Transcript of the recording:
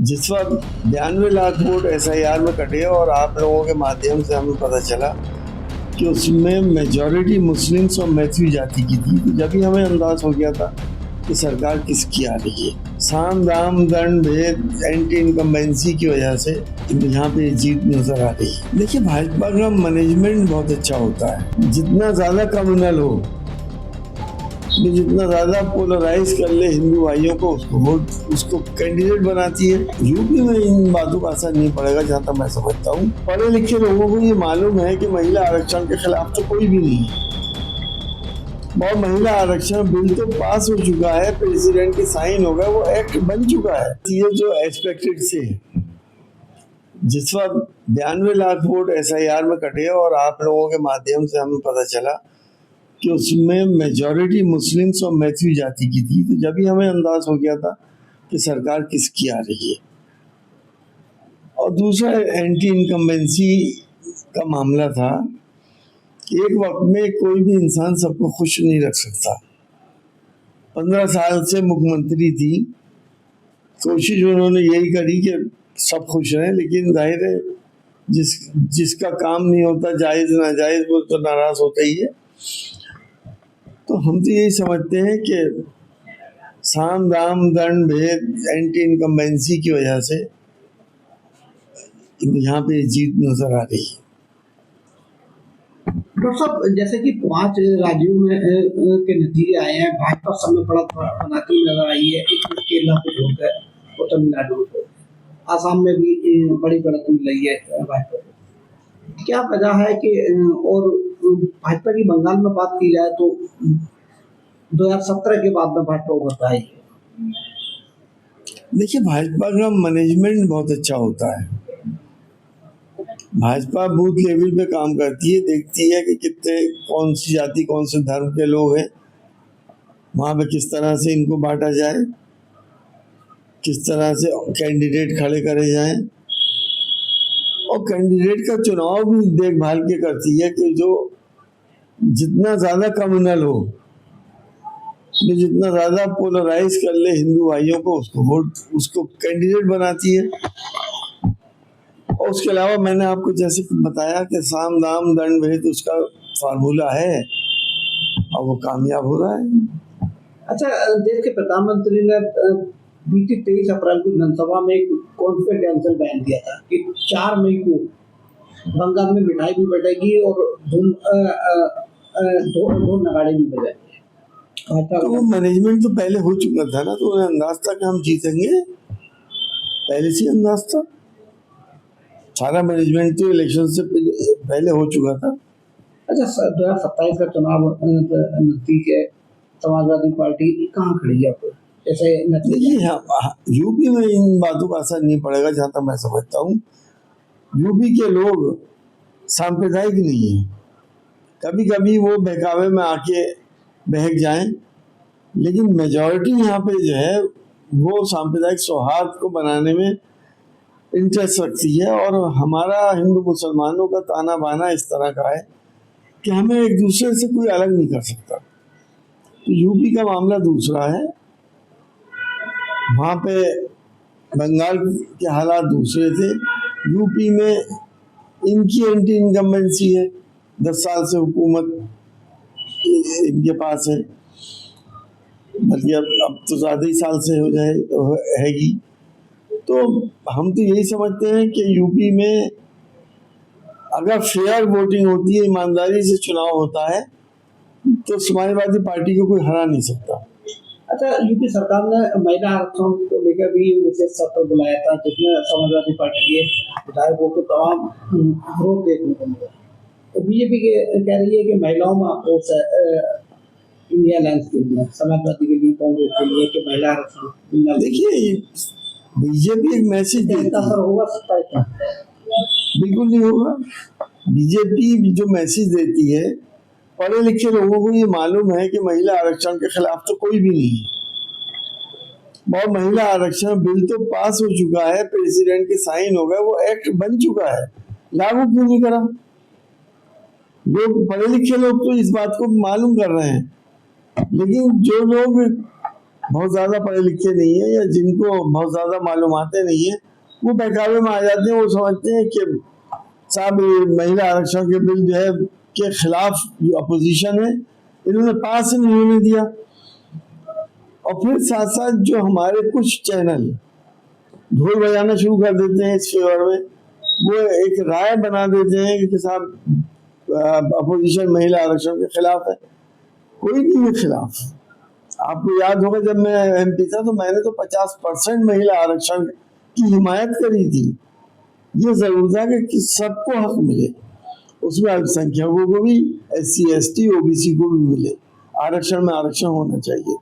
जिस वक्त 92 lakh vote SIR में कटे और आप लोगों के माध्यम से हमें पता चला कि उसमें मेजॉरिटी मुस्लिम्स और मैथिली जाति की थी, तो जब ही हमें अंदाज हो गया था कि सरकार किसकी आ रही है। साम दाम दंड भेद एंटी इनकम्बेंसी की वजह से यहाँ पे जीत नजर आ रही है। देखिए, भाजपा का मैनेजमेंट बहुत अच्छा होता है। जितना ज्यादा कम्युनल हो, जितना ज्यादा पोलराइज कर ले हिंदू भाइयों को, उसको कैंडिडेट बनाती है। यूपी में इन बातों का असर नहीं पड़ेगा, जहाँ तक मैं समझता हूँ। पढ़े लिखे लोगों को ये मालूम है कि महिला आरक्षण के खिलाफ तो कोई भी नहीं है। और महिला आरक्षण बिल तो पास हो चुका है, प्रेसिडेंट के साइन हो गए, वो एक्ट बन चुका है। ये जो एक्सपेक्टेड से जिस वक्त 92 लाख वोट SIR में कटे और आप लोगों के माध्यम से हमें पता चला कि उसमें मेजॉरिटी मुस्लिम्स और मैथिली जाति की थी, तो जब ही हमें अंदाज हो गया था कि सरकार किसकी आ रही है। और दूसरा एंटी इनकम्बेंसी का मामला था। एक वक्त में कोई भी इंसान सबको खुश नहीं रख सकता। 15 साल से मुख्यमंत्री थी, कोशिश उन्होंने यही करी कि सब खुश रहें, लेकिन जाहिर है जिसका काम नहीं होता, जायज नाजायज, वो तो नाराज होता ही है। तो हम तो यही समझते हैं कि साम दाम दंड भेद एंटी इनकम्बेंसी की वजह से यहाँ पे जीत नजर आ रही है। डॉक्टर साहब, जैसे कि 5 राज्यों में के नतीजे आए हैं, भाजपा सब में बड़ा बनाती नजर आई है। एक केरला को छोड़कर और तमिलनाडु को, आसाम में भी बड़ी बढ़त मिल रही है भाजपा को। क्या वजह है कि और भाजपा की बंगाल में बात की जाए तो 2017 के बाद में भाजपा उभरता है। देखिए, भाजपा का मैनेजमेंट बहुत अच्छा होता है। भाजपा बूथ लेवल पे काम करती है, देखती है कि कितने, कौन सी जाति, कौन से धर्म के लोग हैं, वहाँ पे किस तरह से इनको बांटा जाए, किस तरह से कैंडिडेट खड़े करे जाएं, और कैंडिडेट का चुनाव भी देखभाल के करती है कि जो जितना ज्यादा कम्युनल हो, जितना ज्यादा पोलराइज कर ले हिंदू भाइयों को, उसको कैंडिडेट बनाती है। और उसके अलावा मैंने आपको जैसे बताया कि साम दाम दंड भेद उसका फार्मूला है और वो कामयाब हो रहा है। अच्छा, देश के प्रधानमंत्री ने बीती 23 अप्रैल को विधानसभा में एक कॉन्फिडेंशियल बयान दिया था कि 4 मई को बंगाल में मिठाई भी बटेगी और ढोल नगाड़े भी बजेंगे। तो वो मैनेजमेंट तो पहले हो चुका था ना, तो उन्हें अंदाज था कि हम जीतेंगे, पहले से अंदाज था। सारा मैनेजमेंट तो इलेक्शन से पहले हो चुका था। अच्छा, 2027 का चुनाव नजदीक है, समाजवादी पार्टी कहाँ खड़ी है आपको? जैसे यूपी में इन बातों का असर नहीं पड़ेगा, जहाँ तक मैं समझता हूँ। यूपी के लोग सांप्रदायिक नहीं है। कभी कभी वो बहकावे में आके बहक जाएं, लेकिन मेजॉरिटी यहाँ पे जो है वो सांप्रदायिक सौहार्द को बनाने में इंटरेस्ट रखती है। और हमारा हिंदू मुसलमानों का ताना बाना इस तरह का है कि हमें एक दूसरे से कोई अलग नहीं कर सकता। तो यूपी का मामला दूसरा है, वहाँ पे बंगाल के हालात दूसरे थे। यूपी में इनकी एंटी इनकम्बेंसी है, 10 साल से हुकूमत इनके पास है, बल्कि अब तो ज़्यादा ही साल से हो जाए हैगी। तो हम तो यही समझते हैं कि यूपी में अगर फेयर वोटिंग होती है, ईमानदारी से चुनाव होता है, तो समाजवादी पार्टी को कोई हरा नहीं सकता। अच्छा, यूपी सरकार ने महिला आरक्षण को लेकर भी विशेष सत्र बुलाया था, जिसमें समाजवादी पार्टी के विधायकों को तमाम विरोध देखने को मिला। तो बीजेपी कह रही है कि महिलाओं में अपोज है इंडिया अलायंस के लिए, समाजवादी के लिए, कांग्रेस के लिए कि महिला आरक्षण। देखिए, बीजेपी एक मैसेज देता है, होगा सकता है? बिल्कुल नहीं होगा। बीजेपी जो मैसेज देती है, पढ़े लिखे लोगों को ये मालूम है कि महिला आरक्षण के खिलाफ तो कोई भी नहीं है। और महिला आरक्षण बिल तो पास हो चुका है, प्रेसिडेंट के साइन हो गए, वो एक्ट बन चुका है, लागू क्यों नहीं करा? लोग, पढ़े लिखे लोग तो इस बात को मालूम कर रहे हैं, लेकिन जो लोग बहुत ज्यादा पढ़े लिखे नहीं है या जिनको बहुत ज्यादा मालूमातें नहीं है, वो बहकावे में आ जाते हैं। वो समझते हैं कि साहब ये महिला आरक्षण के बिल जो है के खिलाफ जो अपोजिशन है इन्होंने पास ही नहीं होने दिया। और फिर साथ साथ जो हमारे कुछ चैनल ढोल बजाना शुरू कर देते हैं इस फेवर में, वो एक राय बना देते हैं कि साहब अपोजिशन महिला आरक्षण के खिलाफ है। कोई नहीं है खिलाफ। आपको याद होगा जब मैं MP था तो मैंने तो 50% महिला आरक्षण की हिमायत करी थी। ये जरूर था कि सबको हक मिले, उसमें अल्पसंख्यकों को भी, SC ST OBC को भी मिले, आरक्षण में आरक्षण होना चाहिए था।